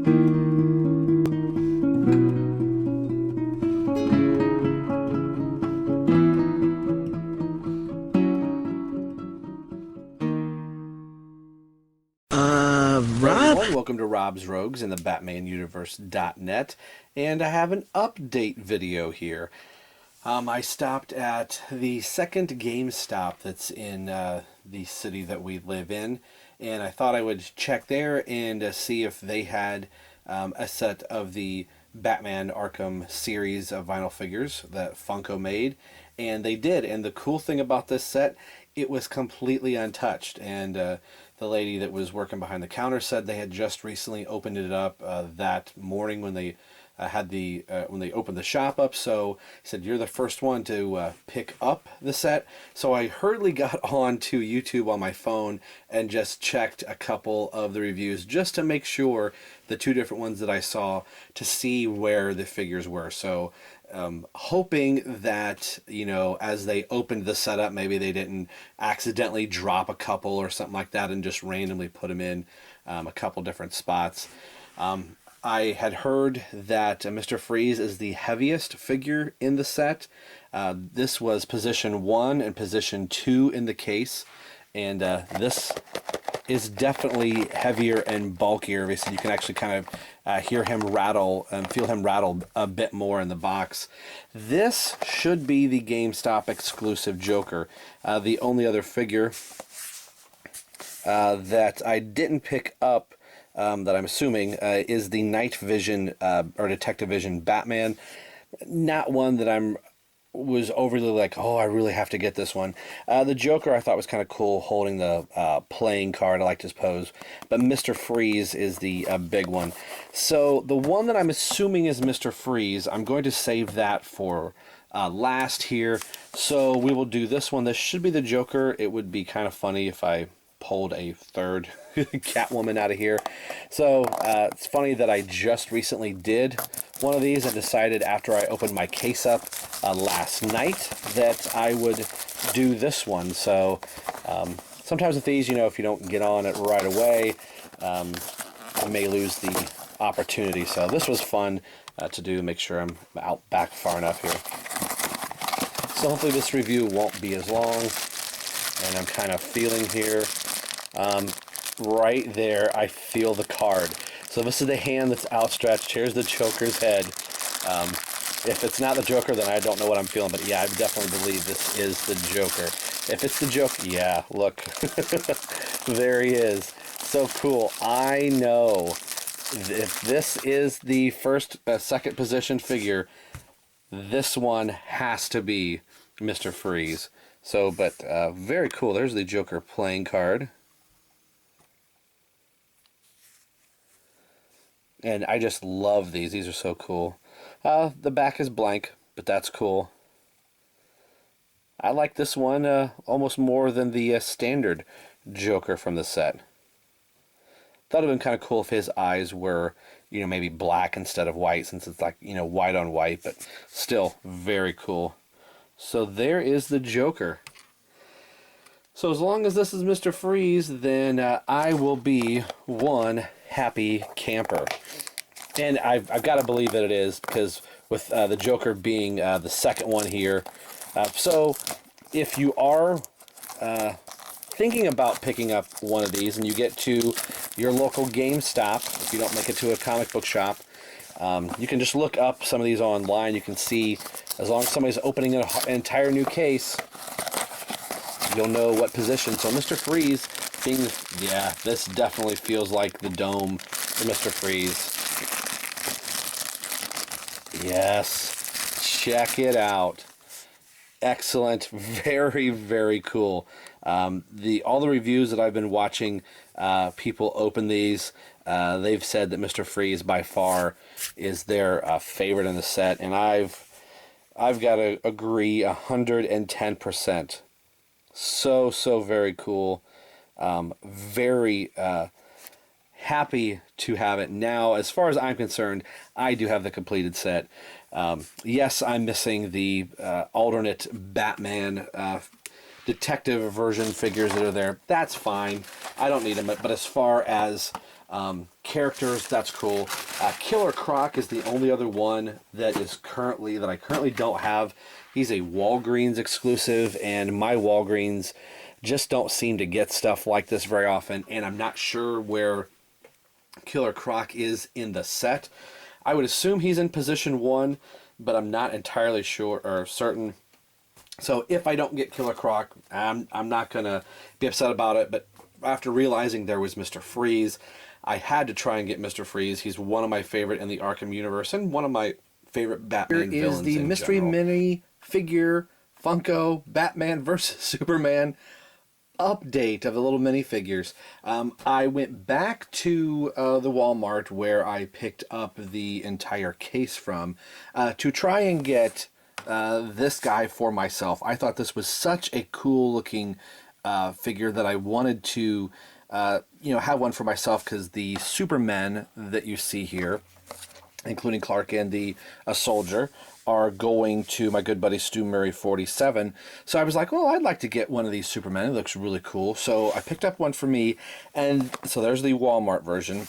Rob? Welcome to Rob's Rogues in the BatmanUniverse.net, and I have an update video here. I stopped at the second GameStop that's in the city that we live in, and I thought I would check there and see if they had a set of the Batman Arkham series of vinyl figures that Funko made, and they did. And the cool thing about this set, it was completely untouched, and the lady that was working behind the counter said they had just recently opened it up that morning when they when they opened the shop up. So he said, you're the first one to pick up the set. So I hurriedly got on to YouTube on my phone and just checked a couple of the reviews just to make sure, the two different ones that I saw, to see where the figures were. So hoping that, you know, as they opened the setup, maybe they didn't accidentally drop a couple or something like that and just randomly put them in a couple different spots. I had heard that Mr. Freeze is the heaviest figure in the set. This was position 1 and position 2 in the case, and this is definitely heavier and bulkier. So you can actually kind of hear him rattle and feel him rattle a bit more in the box. This should be the GameStop exclusive Joker. The only other figure that I didn't pick up, that I'm assuming is the Night Vision or Detective Vision Batman. Not one that was overly like, oh, I really have to get this one. The Joker I thought was kind of cool, holding the playing card. I liked his pose. But Mr. Freeze is the big one. So the one that I'm assuming is Mr. Freeze, I'm going to save that for last here. So we will do this one. This should be the Joker. It would be kind of funny if I pulled a third Catwoman out of here. So it's funny that I just recently did one of these and decided after I opened my case up last night that I would do this one. So sometimes with these, you know, if you don't get on it right away, you may lose the opportunity. So this was fun to do. Make sure I'm out back far enough here. So hopefully this review won't be as long. And I'm kind of feeling here. Right there, I feel the card. So this is the hand that's outstretched. Here's the Joker's head. If it's not the Joker, then I don't know what I'm feeling. But yeah, I definitely believe this is the Joker. If it's the Joker, yeah, look. There he is. So cool. I know if this is the second position figure, this one has to be Mr. Freeze. So, but very cool. There's the Joker playing card. And I just love these. These are so cool. The back is blank, but that's cool. I like this one almost more than the standard Joker from the set. Thought it would have been kind of cool if his eyes were, you know, maybe black instead of white, since it's like, you know, white on white, but still very cool. So there is the Joker. So as long as this is Mr. Freeze, then I will be one happy camper. And I've got to believe that it is, because with the Joker being the second one here. So if you are thinking about picking up one of these and you get to your local GameStop, if you don't make it to a comic book shop, you can just look up some of these online. You can see, as long as somebody's opening an entire new case, you'll know what position. So Mr. Freeze being, yeah, this definitely feels like the dome for Mr. Freeze. Yes, check it out. Excellent, very, very cool. All the reviews that I've been watching, people open these, they've said that Mr. Freeze by far is their favorite in the set, and I've got to agree 110%. So very cool. Very happy to have it. Now, as far as I'm concerned, I do have the completed set. Yes, I'm missing the alternate Batman detective version figures that are there, that's fine. I don't need them. But as far as characters, that's cool. Killer Croc is the only other one that I currently don't have. He's a Walgreens exclusive, and my Walgreens just don't seem to get stuff like this very often, and I'm not sure where Killer Croc is in the set. I would assume he's in position 1, but I'm not entirely sure or certain. So if I don't get Killer Croc, I'm not gonna be upset about it. But after realizing there was Mr. Freeze, I had to try and get Mr. Freeze. He's one of my favorite in the Arkham universe and one of my favorite Batman villains. Here is the mystery mini figure Funko Batman versus Superman update of the little minifigures. I went back to the Walmart where I picked up the entire case from to try and get this guy for myself. I thought this was such a cool looking figure that I wanted to have one for myself, because the Supermen that you see here, including Clark and the Soldier, are going to my good buddy Stu Murray 47. So I was like, well, I'd like to get one of these Supermen. It looks really cool. So I picked up one for me, and so there's the Walmart version.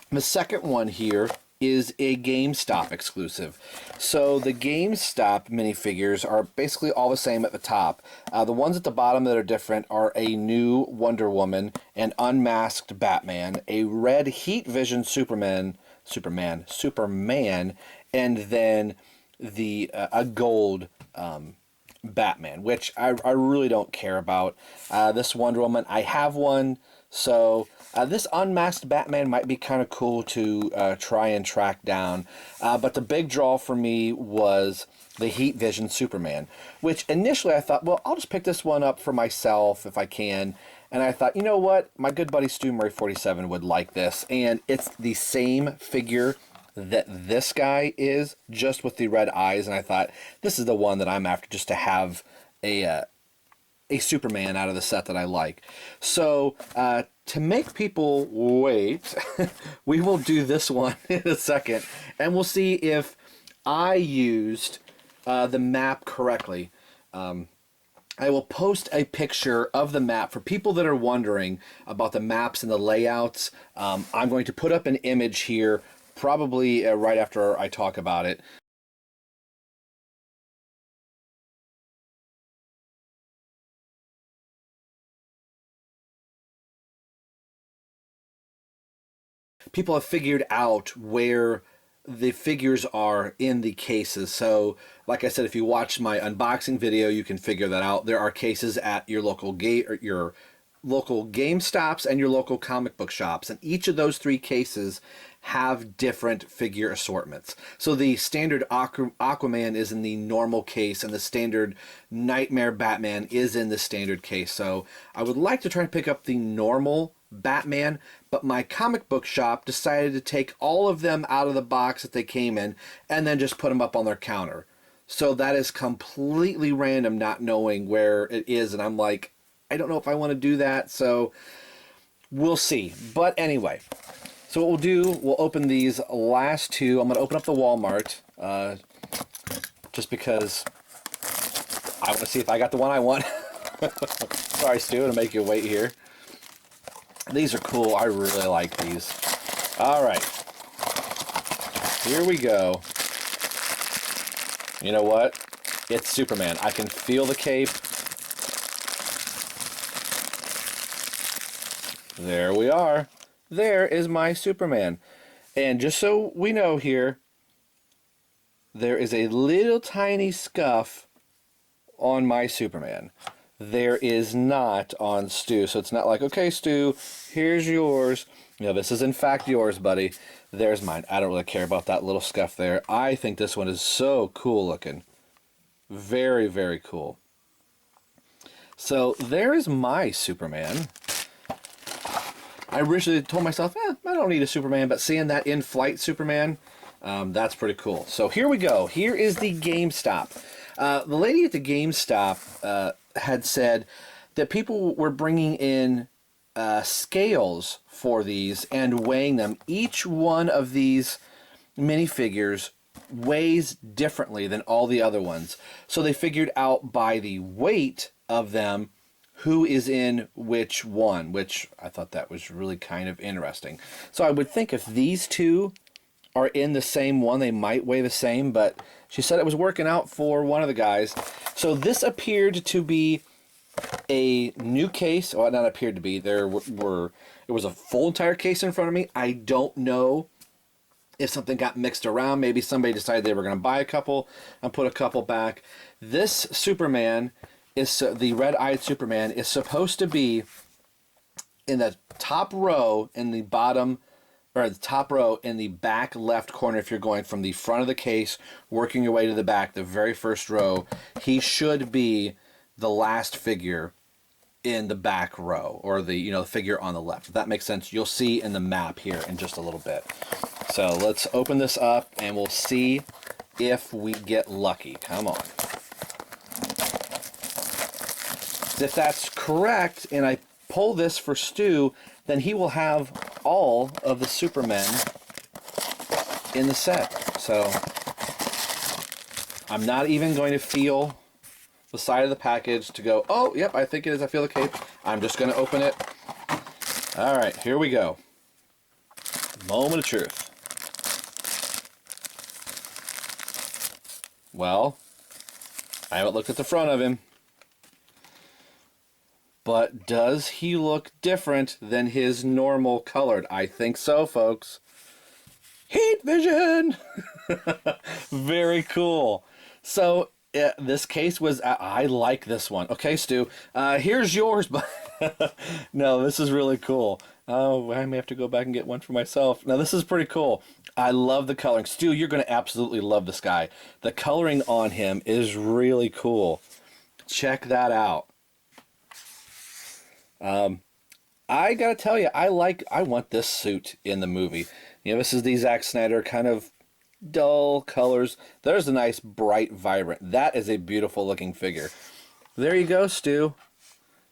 The second one here is a GameStop exclusive. So the GameStop minifigures are basically all the same at the top. The ones at the bottom that are different are a new Wonder Woman, an unmasked Batman, a red Heat Vision Superman, and then a gold Batman, which I really don't care about. This Wonder Woman, I have one, so this unmasked Batman might be kind of cool to try and track down. But the big draw for me was the Heat Vision Superman, which initially I thought, well, I'll just pick this one up for myself if I can. And I thought, you know what, my good buddy Stu Murray 47 would like this, and it's the same figure that this guy is, just with the red eyes, and I thought this is the one that I'm after, just to have a Superman out of the set that I like. So to make people wait, we will do this one in a second, and we'll see if I used the map correctly. I will post a picture of the map for people that are wondering about the maps and the layouts. I'm going to put up an image here probably right after I talk about it. People have figured out where the figures are in the cases. So, like I said, if you watch my unboxing video, you can figure that out. There are cases at your local GameStops and your local comic book shops, and each of those 3 cases have different figure assortments. So the standard Aquaman is in the normal case, and the standard Nightmare Batman is in the standard case. So I would like to try and pick up the normal Batman, but my comic book shop decided to take all of them out of the box that they came in and then just put them up on their counter. So that is completely random, not knowing where it is, and I'm like, I don't know if I want to do that, so we'll see. But anyway, so what we'll do, we'll open these last 2. I'm going to open up the Walmart, just because I want to see if I got the one I want. Sorry, Stu, to make you wait here. These are cool. I really like these. All right. Here we go. You know what? It's Superman. I can feel the cape. There we are. There is my Superman. And just so we know here, there is a little tiny scuff on my Superman. There is not on Stu. So it's not like, okay, Stu, here's yours. You know, this is in fact yours, buddy. There's mine. I don't really care about that little scuff there. I think this one is so cool looking. Very, very cool. So there is my Superman. I originally told myself, I don't need a Superman, but seeing that in-flight Superman, that's pretty cool. So here we go. Here is the GameStop. The lady at the GameStop had said that people were bringing in scales for these and weighing them. Each one of these minifigures weighs differently than all the other ones. So they figured out by the weight of them who is in which one, which I thought that was really kind of interesting. So I would think if these two are in the same one, they might weigh the same, but she said it was working out for one of the guys. So this appeared to be a new case. Well, not appeared to be. There was a full entire case in front of me. I don't know if something got mixed around. Maybe somebody decided they were going to buy a couple and put a couple back. This Superman is the red-eyed Superman is supposed to be in the top row in the bottom, or the top row in the back left corner. If you're going from the front of the case, working your way to the back, the very first row, he should be the last figure in the back row, or the the figure on the left. If that makes sense, you'll see in the map here in just a little bit. So let's open this up and we'll see if we get lucky. Come on. If that's correct, and I pull this for Stu, then he will have all of the Supermen in the set. So I'm not even going to feel the side of the package to go, oh, yep, I think it is. I feel the cape. I'm just going to open it. All right, here we go. Moment of truth. Well, I haven't looked at the front of him. But does he look different than his normal colored? I think so, folks. Heat vision! Very cool. So, this case was... I like this one. Okay, Stu, here's yours. No, this is really cool. Oh, I may have to go back and get one for myself. Now, this is pretty cool. I love the coloring. Stu, you're going to absolutely love this guy. The coloring on him is really cool. Check that out. I gotta tell you, I want this suit in the movie. This is the Zack Snyder kind of dull colors. There's a nice, bright, vibrant. That is a beautiful looking figure. There you go, Stu.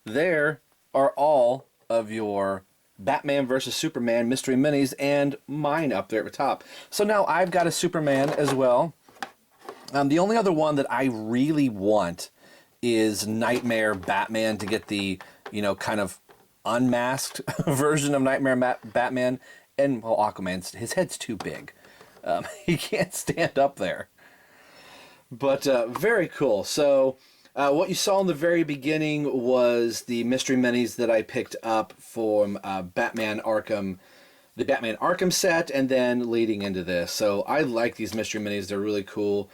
There are all of your Batman vs. Superman mystery minis and mine up there at the top. So now I've got a Superman as well. The only other one that I really want is Nightmare Batman, to get the kind of unmasked version of Nightmare Batman. And, well, Aquaman's, his head's too big. He can't stand up there. But very cool. So what you saw in the very beginning was the mystery minis that I picked up from Batman Arkham, the Batman Arkham set, and then leading into this. So I like these mystery minis. They're really cool.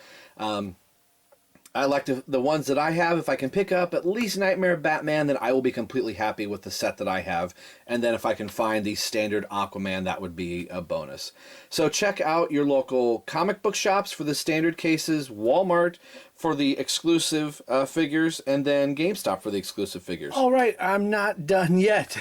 I like the ones that I have. If I can pick up at least Nightmare Batman, then I will be completely happy with the set that I have. And then if I can find the standard Aquaman, that would be a bonus. So check out your local comic book shops for the standard cases, Walmart for the exclusive figures, and then GameStop for the exclusive figures. All right, I'm not done yet.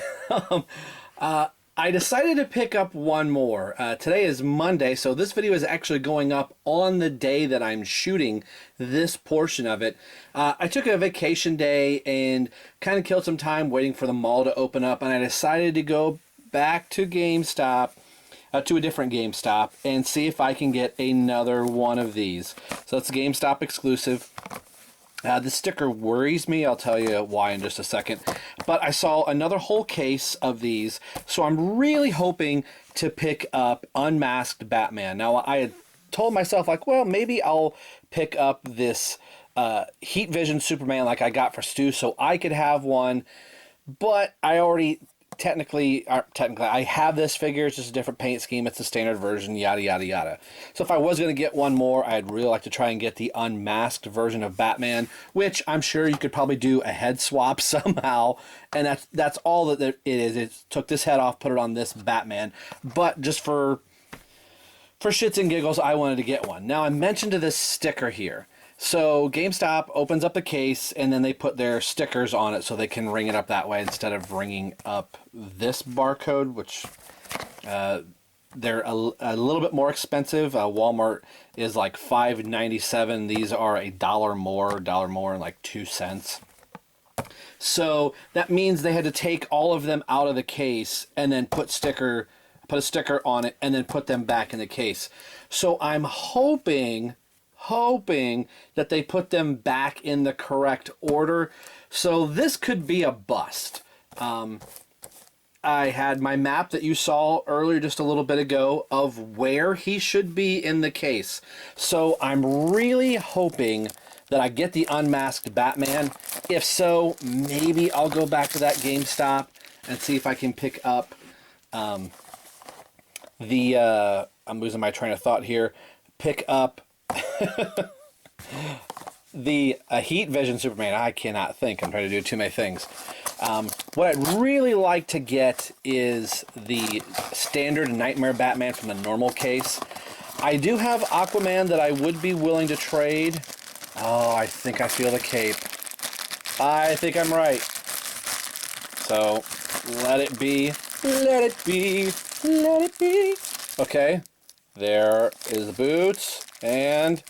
I decided to pick up one more. Today is Monday, so this video is actually going up on the day that I'm shooting this portion of it. I took a vacation day and kind of killed some time waiting for the mall to open up, and I decided to go back to GameStop, to a different GameStop, and see if I can get another one of these. So it's a GameStop exclusive. The sticker worries me. I'll tell you why in just a second. But I saw another whole case of these, so I'm really hoping to pick up Unmasked Batman. Now, I had told myself, like, well, maybe I'll pick up this Heat Vision Superman like I got for Stu so I could have one. But I already... Technically, I have this figure. It's just a different paint scheme. It's the standard version, yada, yada, yada. So if I was going to get one more, I'd really like to try and get the unmasked version of Batman, which I'm sure you could probably do a head swap somehow. And that's all that it is. It took this head off, put it on this Batman. But just for shits and giggles, I wanted to get one. Now, I mentioned this sticker here. So GameStop opens up the case, and then they put their stickers on it so they can ring it up that way instead of ringing up this barcode, which they're a little bit more expensive. Walmart is like $5.97. These are $1 more and like 2 cents. So that means they had to take all of them out of the case and then put a sticker on it and then put them back in the case. So I'm hoping that they put them back in the correct order, So this could be a bust. I had my map that you saw earlier just a little bit ago of where he should be in the case. So I'm really hoping that I get the unmasked Batman. If so, maybe I'll go back to that GameStop and see if I can pick up I'm losing my train of thought here. Pick up the Heat Vision Superman. I cannot think. I'm trying to do too many things. What I'd really like to get is the standard Nightmare Batman from the normal case. I do have Aquaman that I would be willing to trade. Oh, I think I feel the cape. I think I'm right. So, let it be. Let it be. Let it be. Okay. There is the boots. And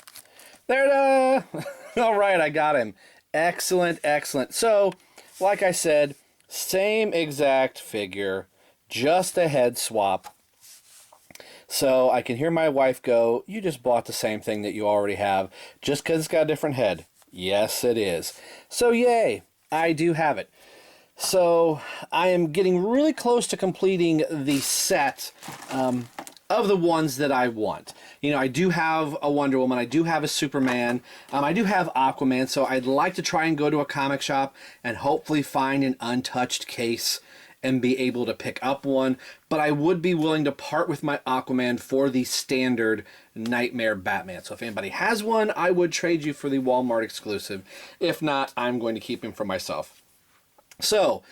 there it is. All right, I got him. Excellent, excellent. So, like I said, same exact figure, just a head swap. So I can hear my wife go, you just bought the same thing that you already have, just because it's got a different head. Yes, it is. So yay, I do have it. So I am getting really close to completing the set of the ones that I want. You know, I do have a Wonder Woman, I do have a Superman, I do have Aquaman, so I'd like to try and go to a comic shop and hopefully find an untouched case and be able to pick up one, but I would be willing to part with my Aquaman for the standard Nightmare Batman. So if anybody has one, I would trade you for the Walmart exclusive. If not, I'm going to keep him for myself. So,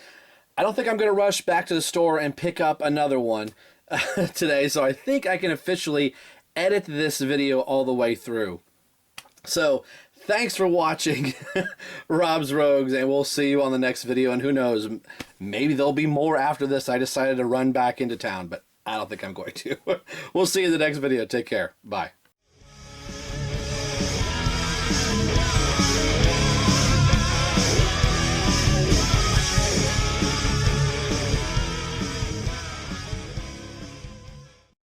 I don't think I'm going to rush back to the store and pick up another one today, so I think I can officially edit this video all the way through. So, thanks for watching Rob's Rogues, and we'll see you on the next video, and who knows, maybe there'll be more after this. I decided to run back into town, but I don't think I'm going to. We'll see you in the next video. Take care. Bye.